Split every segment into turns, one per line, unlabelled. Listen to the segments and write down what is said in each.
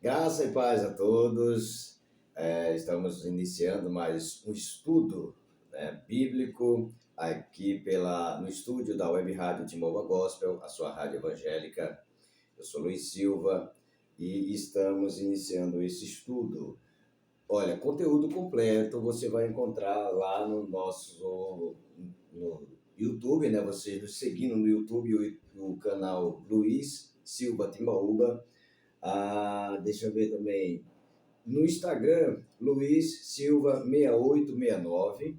Graça e paz a todos. Estamos iniciando mais um estudo, bíblico aqui no estúdio da Web Rádio Timova Gospel, a sua rádio evangélica. Eu sou Luiz Silva e estamos iniciando esse estudo. Olha, conteúdo completo você vai encontrar lá no YouTube, né? Você nos seguindo no YouTube, o canal Luiz Silva Timbaúba. Deixa eu ver também. No Instagram, Luiz Silva 6869.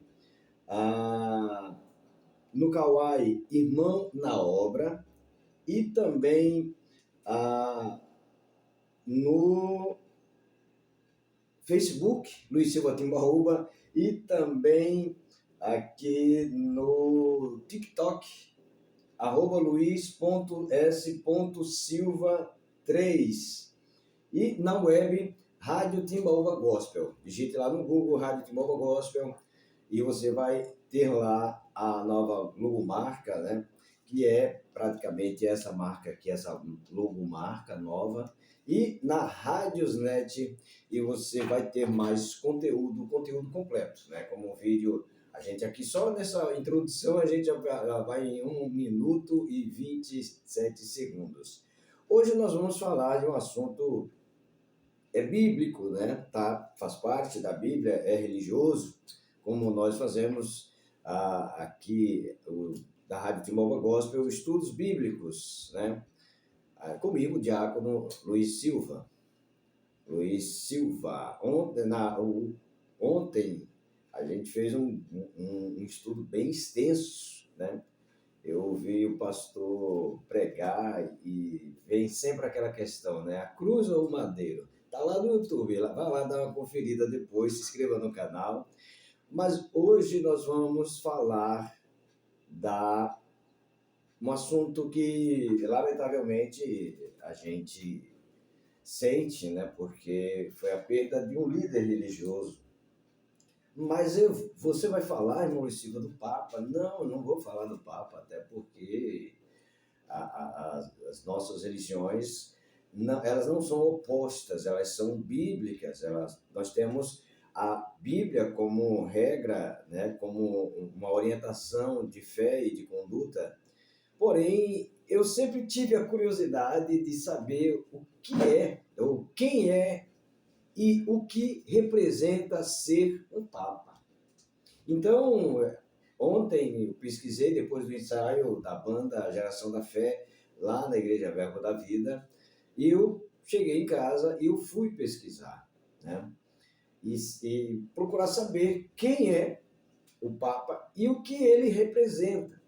No Kawai, Irmão na Obra. E também no Facebook, Luiz Silva Timbaúba. E também aqui no TikTok, @luiz.s.silva3. E na web, Rádio Timbaúba Gospel. Digite lá no Google, Rádio Timbaúba Gospel, e você vai ter lá a nova logomarca, né? Que é praticamente essa marca aqui, essa logomarca nova. E na Radiosnet, e você vai ter mais conteúdo completo, né? Como um vídeo, a gente aqui só nessa introdução, a gente já vai em 1 minuto e 27 segundos. Hoje nós vamos falar de um assunto bíblico, né? Faz parte da Bíblia, é religioso, como nós fazemos aqui da Rádio Timbaúba Gospel, estudos bíblicos, né? Comigo, o diácono Luiz Silva. Ontem a gente fez um estudo bem extenso, né? Eu ouvi o pastor pregar e vem sempre aquela questão, né? A cruz ou o madeiro? Tá lá no YouTube, vai lá dar uma conferida depois, se inscreva no canal. Mas hoje nós vamos falar um assunto que, lamentavelmente, a gente sente, né? Porque foi a perda de um líder religioso. Mas você vai falar, irmão Luiz Silva, do Papa? Não, eu não vou falar do Papa, até porque as nossas religiões, elas não são opostas, elas são bíblicas. Nós temos a Bíblia como regra, né, como uma orientação de fé e de conduta. Porém, eu sempre tive a curiosidade de saber o que é, ou quem é, e o que representa ser um Papa. Então, ontem eu pesquisei, depois do ensaio da banda Geração da Fé, lá na Igreja Verbo da Vida, e eu cheguei em casa e eu fui pesquisar, né? E procurar saber quem é o Papa e o que ele representa.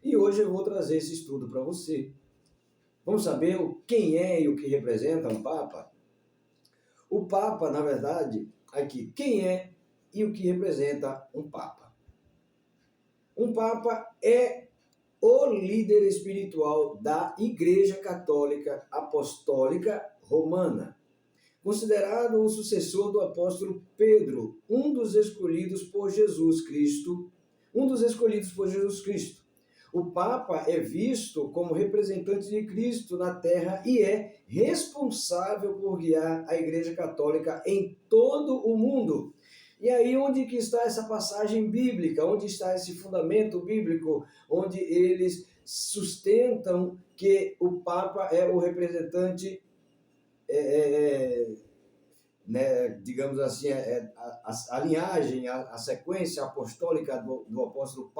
E hoje eu vou trazer esse estudo para você. Vamos saber quem é e o que representa um Papa? O Papa, na verdade, aqui, quem é e o que representa um Papa? Um Papa é o líder espiritual da Igreja Católica Apostólica Romana, considerado o sucessor do apóstolo Pedro, um dos escolhidos por Jesus Cristo. O Papa é visto como representante de Cristo na Terra e é responsável por guiar a Igreja Católica em todo o mundo. E aí, onde que está essa passagem bíblica? Onde está esse fundamento bíblico? Onde eles sustentam que o Papa é o representante, né, digamos assim, a linhagem, a sequência apostólica do apóstolo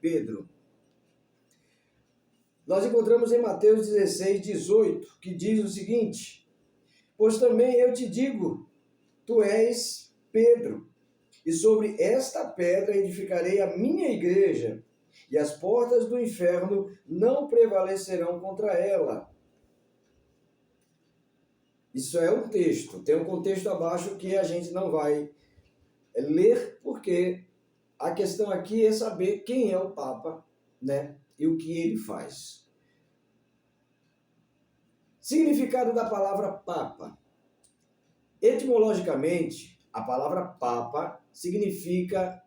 Pedro. Nós encontramos em Mateus 16:18, que diz o seguinte: pois também eu te digo, tu és Pedro, e sobre esta pedra edificarei a minha igreja, e as portas do inferno não prevalecerão contra ela. Isso é um texto, tem um contexto abaixo que a gente não vai ler, porque a questão aqui é saber quem é o Papa, né, e o que ele faz. Significado da palavra Papa. Etimologicamente, a palavra Papa significa,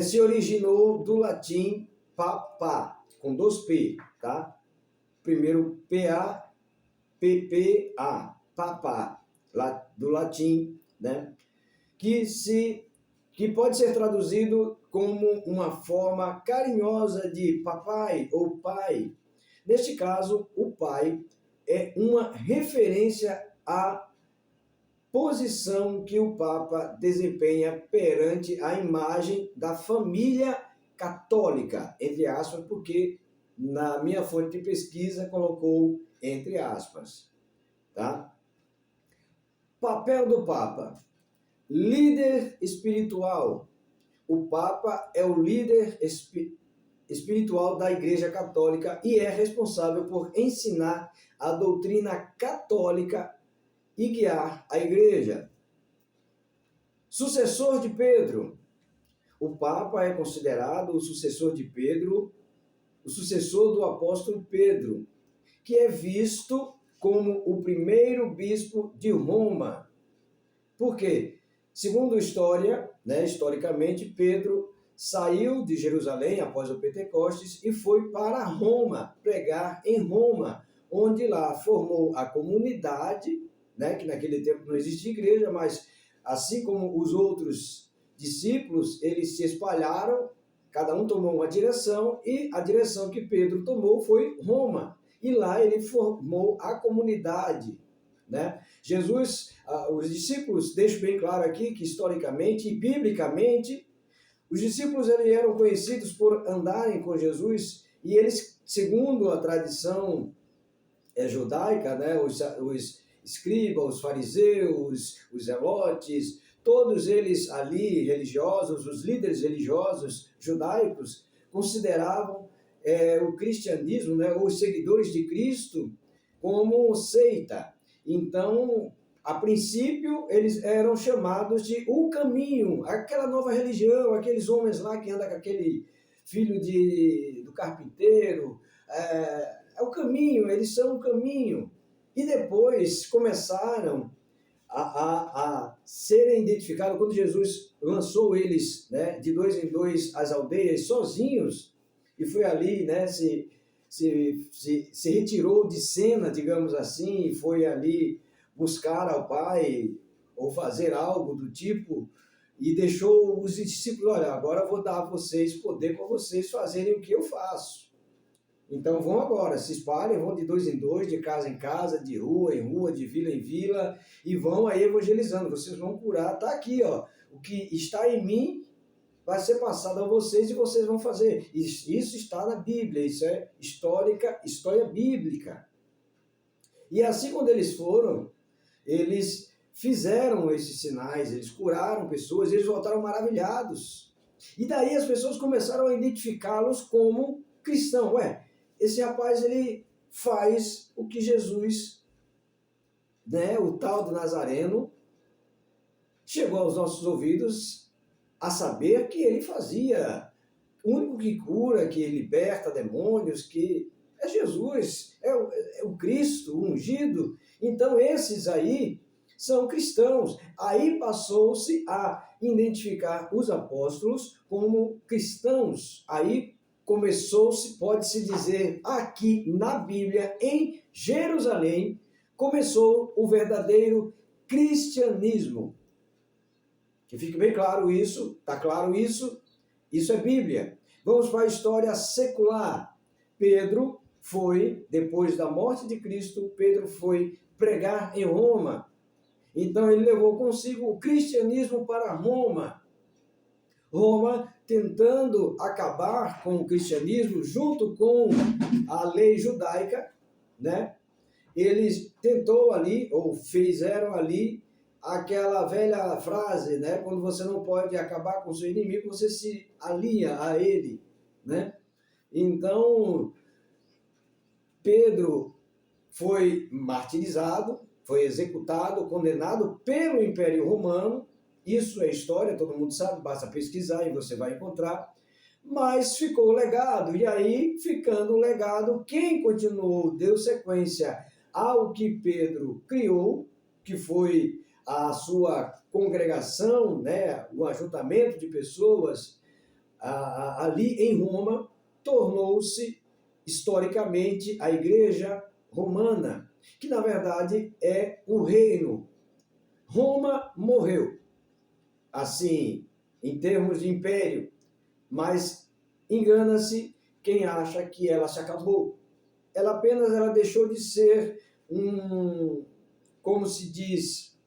se originou do latim papa, com 2 P, tá? Primeiro P-A, P-P-A, papa, do latim, né? Que pode ser traduzido como uma forma carinhosa de papai ou pai. Neste caso, o pai é uma referência à posição que o Papa desempenha perante a imagem da família católica, entre aspas, porque na minha fonte de pesquisa colocou entre aspas, tá? Papel do Papa: líder espiritual. O Papa é o líder espiritual da Igreja Católica e é responsável por ensinar a doutrina católica e guiar a Igreja. Sucessor de Pedro. O Papa é considerado o sucessor de Pedro, o sucessor do apóstolo Pedro, que é visto como o primeiro bispo de Roma. Por quê? Segundo história, historicamente, Pedro saiu de Jerusalém após o Pentecostes e foi para Roma, pregar em Roma, onde lá formou a comunidade, que naquele tempo não existia igreja, mas assim como os outros discípulos, eles se espalharam, cada um tomou uma direção, e a direção que Pedro tomou foi Roma. E lá ele formou a comunidade, Jesus, os discípulos, deixo bem claro aqui que historicamente e biblicamente, os discípulos eram conhecidos por andarem com Jesus, e eles, segundo a tradição judaica, os escribas, os fariseus, os zelotes, todos eles ali religiosos, os líderes religiosos judaicos, consideravam o cristianismo, os seguidores de Cristo, como seita. Então, a princípio, eles eram chamados de o caminho, aquela nova religião, aqueles homens lá que andam com aquele filho do carpinteiro, é o caminho, eles são o caminho. E depois começaram a serem identificados, quando Jesus lançou eles de 2 em 2 às aldeias, sozinhos, e foi ali, se retirou de cena, digamos assim, e foi ali buscar ao Pai, ou fazer algo do tipo, e deixou os discípulos: olha, agora eu vou dar a vocês poder para vocês fazerem o que eu faço. Então vão agora, se espalhem, vão de 2 em 2, de casa em casa, de rua em rua, de vila em vila, e vão aí evangelizando, vocês vão curar. Está aqui, ó, o que está em mim vai ser passado a vocês e vocês vão fazer. Isso está na Bíblia, isso é história bíblica. E assim, quando eles foram, eles fizeram esses sinais, eles curaram pessoas, eles voltaram maravilhados. E daí as pessoas começaram a identificá-los como cristão. Esse rapaz, ele faz o que Jesus, o tal do Nazareno, chegou aos nossos ouvidos a saber que ele fazia. O único que cura, que liberta demônios, que é Jesus, é o Cristo, o ungido. Então esses aí são cristãos. Aí passou-se a identificar os apóstolos como cristãos. Aí começou-se, pode-se dizer, aqui na Bíblia, em Jerusalém, começou o verdadeiro cristianismo. Que fique bem claro isso, está claro isso? Isso é Bíblia. Vamos para a história secular. Pedro foi, depois da morte de Cristo, Pedro foi pregar em Roma. Então ele levou consigo o cristianismo para Roma. Roma, tentando acabar com o cristianismo, junto com a lei judaica, eles tentou ali, ou fizeram ali, aquela velha frase, quando você não pode acabar com o seu inimigo, você se alia a ele, Então, Pedro foi martirizado, foi executado, condenado pelo Império Romano. Isso é história, todo mundo sabe, basta pesquisar e você vai encontrar. Mas ficou o legado, e aí, ficando o legado, quem continuou, deu sequência ao que Pedro criou, que foi a sua congregação, o ajuntamento de pessoas ali em Roma, tornou-se historicamente a Igreja Romana. que na verdade é um reino. Roma morreu, assim, em termos de império, mas engana-se quem acha que ela se acabou. Ela deixou de ser como se diz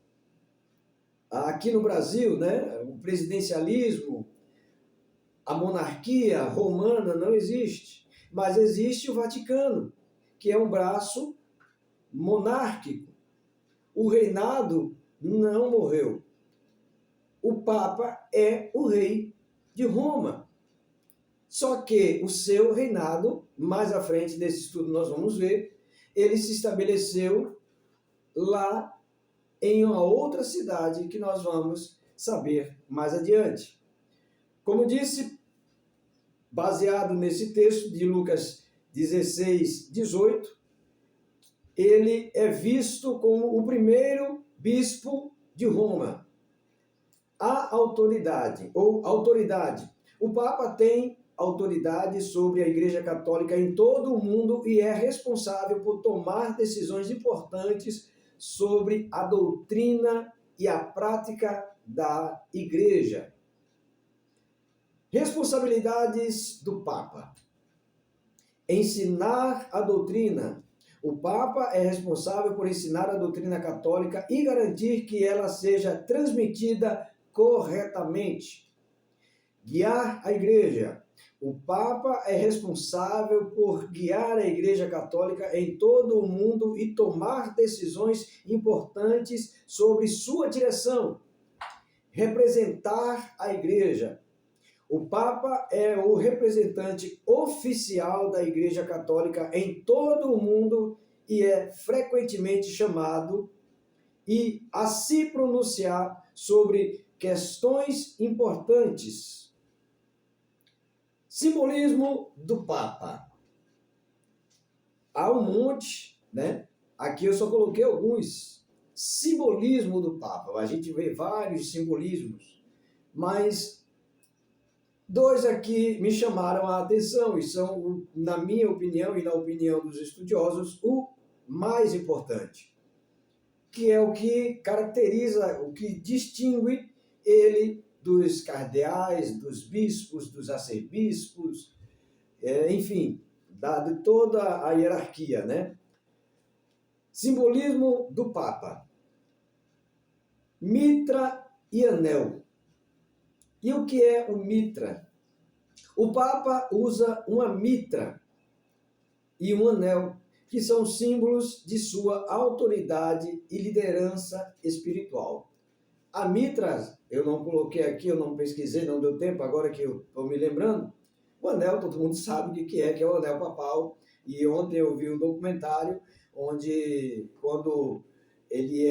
aqui no Brasil, né? O presidencialismo, a monarquia romana não existe, mas existe o Vaticano, que é um braço monárquico. O reinado não morreu. O Papa é o rei de Roma. Só que o seu reinado, mais à frente desse estudo nós vamos ver, ele se estabeleceu lá em uma outra cidade que nós vamos saber mais adiante. Como disse, baseado nesse texto de Lucas 16, 18, ele é visto como o primeiro bispo de Roma. A autoridade, ou autoridade. O Papa tem autoridade sobre a Igreja Católica em todo o mundo e é responsável por tomar decisões importantes sobre a doutrina e a prática da Igreja. Responsabilidades do Papa. Ensinar a doutrina. O Papa é responsável por ensinar a doutrina católica e garantir que ela seja transmitida corretamente. Guiar a Igreja. O Papa é responsável por guiar a Igreja Católica em todo o mundo e tomar decisões importantes sobre sua direção. Representar a Igreja. O Papa é o representante oficial da Igreja Católica em todo o mundo e é frequentemente chamado a se pronunciar sobre questões importantes. Simbolismo do Papa. Há um monte, né? Aqui eu só coloquei alguns. Simbolismo do Papa. A gente vê vários simbolismos, mas dois aqui me chamaram a atenção e são, na minha opinião e na opinião dos estudiosos, o mais importante, que é o que caracteriza, o que distingue ele dos cardeais, dos bispos, dos arcebispos, enfim, de toda a hierarquia, né? Simbolismo do Papa. Mitra e anel. E o que é o mitra? O Papa usa uma mitra e um anel, que são símbolos de sua autoridade e liderança espiritual. A mitra, eu não coloquei aqui, eu não pesquisei, não deu tempo, agora que eu estou me lembrando. O anel, todo mundo sabe o que é o anel papal. E ontem eu vi um documentário onde, quando ele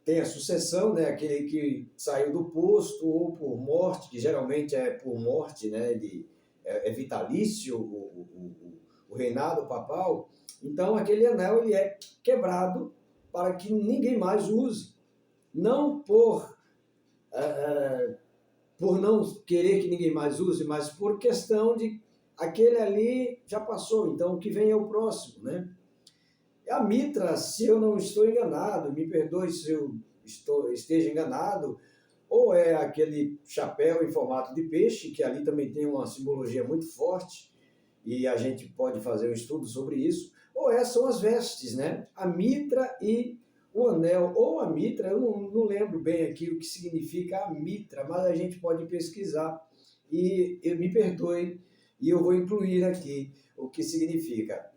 tem a sucessão, né, aquele que saiu do posto ou por morte, que geralmente é por morte, né, é vitalício o reinado papal. Então aquele anel ele é quebrado para que ninguém mais use. Não por não querer que ninguém mais use, mas por questão de aquele ali já passou, então o que vem é o próximo, né? A mitra, se eu não estou enganado, me perdoe se eu esteja enganado, ou é aquele chapéu em formato de peixe, que ali também tem uma simbologia muito forte, e a gente pode fazer um estudo sobre isso, ou são as vestes, né? A mitra e o anel, ou a mitra, eu não lembro bem aqui o que significa a mitra, mas a gente pode pesquisar, e me perdoe, e eu vou incluir aqui o que significa.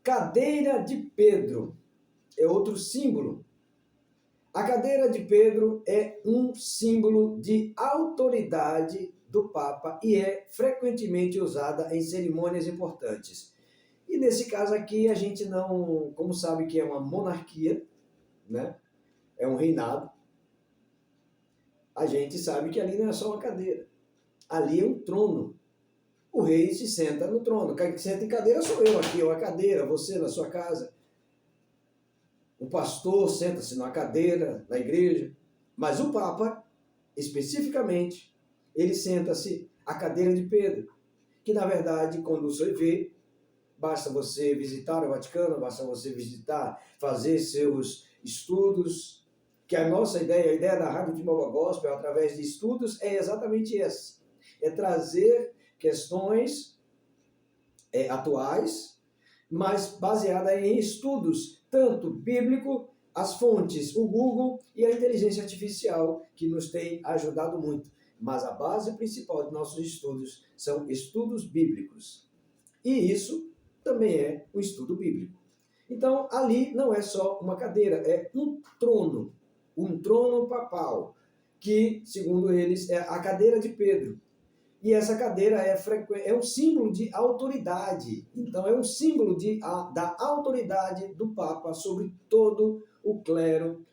Cadeira de Pedro é outro símbolo. A cadeira de Pedro é um símbolo de autoridade do Papa e é frequentemente usada em cerimônias importantes. E nesse caso aqui a gente não, como sabe que é uma monarquia, né? É um reinado, a gente sabe que ali não é só uma cadeira, ali é um trono. O rei se senta no trono. Quem senta em cadeira sou eu aqui, ou a cadeira, você na sua casa. O pastor senta-se na cadeira na igreja. Mas o Papa, especificamente, ele senta-se à cadeira de Pedro. Que, na verdade, quando você vê, basta você visitar o Vaticano, basta você visitar, fazer seus estudos, que a nossa ideia, a ideia da Rádio Timóteo Gospel, através de estudos, é exatamente essa. É trazer questões atuais, mas baseada em estudos, tanto bíblico, as fontes, o Google e a inteligência artificial, que nos tem ajudado muito. Mas a base principal de nossos estudos são estudos bíblicos. E isso também é um estudo bíblico. Então, ali não é só uma cadeira, é um trono papal, que, segundo eles, é a cadeira de Pedro. E essa cadeira é um símbolo de autoridade. Então, é um símbolo da autoridade do Papa sobre todo o clero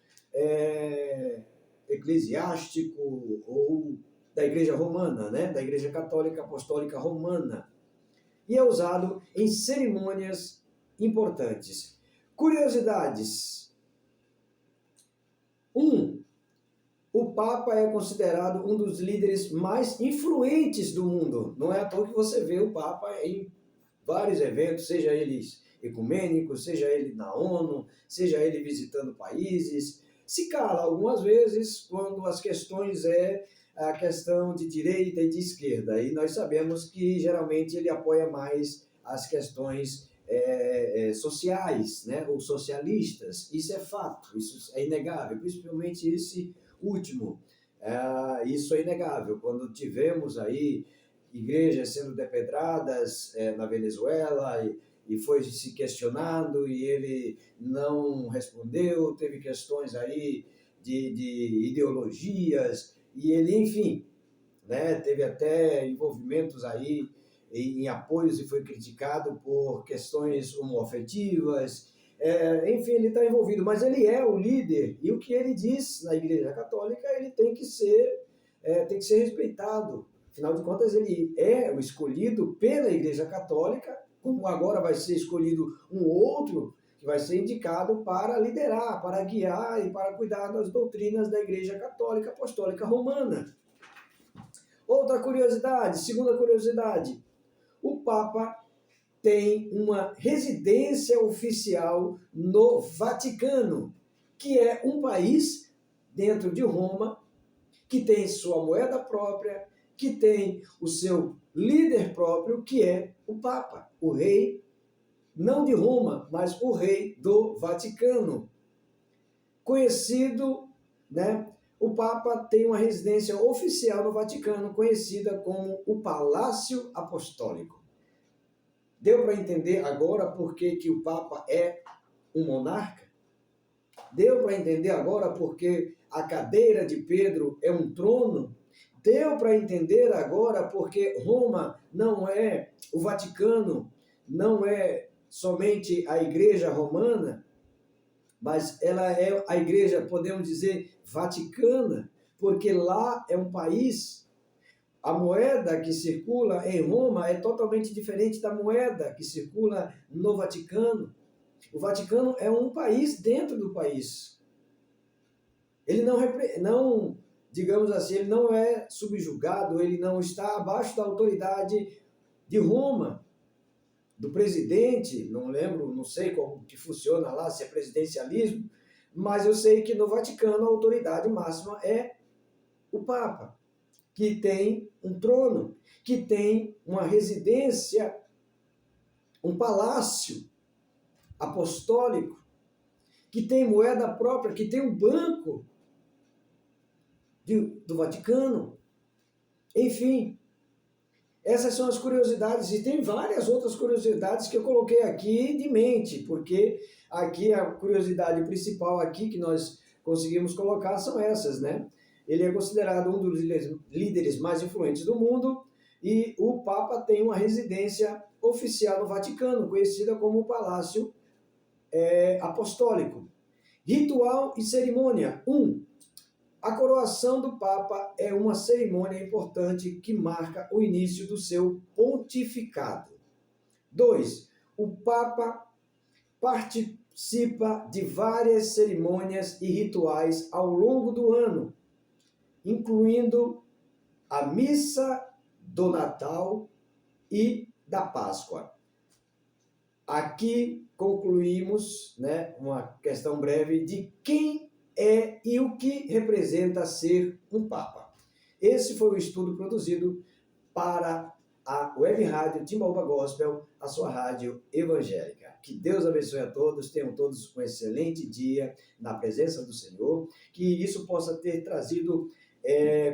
eclesiástico ou da Igreja Romana, né? Da Igreja Católica Apostólica Romana. E é usado em cerimônias importantes. Curiosidades. 1. O Papa é considerado um dos líderes mais influentes do mundo. Não é à toa que você vê o Papa em vários eventos, seja eles ecumênicos, seja ele na ONU, seja ele visitando países. Se cala algumas vezes quando as questões a questão de direita e de esquerda. E nós sabemos que geralmente ele apoia mais as questões sociais, né, ou socialistas. Isso é fato, isso é inegável, principalmente esse último. Isso é inegável. Quando tivemos aí igrejas sendo depedradas na Venezuela e foi se questionado e ele não respondeu, teve questões aí de ideologias e ele, enfim, né, teve até envolvimentos aí em apoios e foi criticado por questões homoafetivas. Enfim, ele está envolvido, mas ele é o líder e o que ele diz na Igreja Católica ele tem que ser respeitado. Afinal de contas, ele é o escolhido pela Igreja Católica, como agora vai ser escolhido um outro que vai ser indicado para liderar, para guiar e para cuidar das doutrinas da Igreja Católica Apostólica Romana. Outra curiosidade, segunda curiosidade, o Papa tem uma residência oficial no Vaticano, que é um país dentro de Roma, que tem sua moeda própria, que tem o seu líder próprio, que é o Papa, o rei, não de Roma, mas o rei do Vaticano. Conhecido, né? O Papa tem uma residência oficial no Vaticano, conhecida como o Palácio Apostólico. Deu para entender agora por que o Papa é um monarca? Deu para entender agora por que a cadeira de Pedro é um trono? Deu para entender agora porque Roma não é o Vaticano, não é somente a Igreja Romana, mas ela é a Igreja, podemos dizer, vaticana, porque lá é um país. A moeda que circula em Roma é totalmente diferente da moeda que circula no Vaticano. O Vaticano é um país dentro do país. Ele não, digamos assim, ele não é subjugado, ele não está abaixo da autoridade de Roma, do presidente, não lembro, não sei como que funciona lá, se é presidencialismo, mas eu sei que no Vaticano a autoridade máxima é o Papa, que tem um trono, que tem uma residência, um palácio apostólico, que tem moeda própria, que tem um banco do Vaticano. Enfim, essas são as curiosidades, e tem várias outras curiosidades que eu coloquei aqui de mente, porque aqui a curiosidade principal aqui que nós conseguimos colocar são essas, né? Ele é considerado um dos líderes mais influentes do mundo e o Papa tem uma residência oficial no Vaticano, conhecida como o Palácio Apostólico. Ritual e cerimônia. 1. A coroação do Papa é uma cerimônia importante que marca o início do seu pontificado. 2. O Papa participa de várias cerimônias e rituais ao longo do ano, incluindo a missa do Natal e da Páscoa. Aqui concluímos, né, uma questão breve de quem é e o que representa ser um Papa. Esse foi o estudo produzido para a Web Rádio Timbaúba Gospel, a sua rádio evangélica. Que Deus abençoe a todos, tenham todos um excelente dia na presença do Senhor, que isso possa ter trazido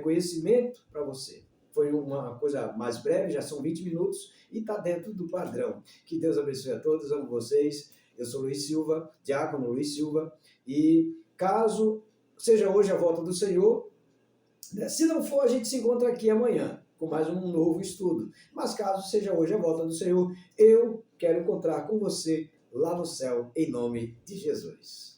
conhecimento para você. Foi uma coisa mais breve, já são 20 minutos e está dentro do padrão. Que Deus abençoe a todos, amo vocês. Eu sou Luiz Silva, diácono Luiz Silva, e caso seja hoje a volta do Senhor, se não for, a gente se encontra aqui amanhã com mais um novo estudo. Mas caso seja hoje a volta do Senhor, eu quero encontrar com você lá no céu, em nome de Jesus.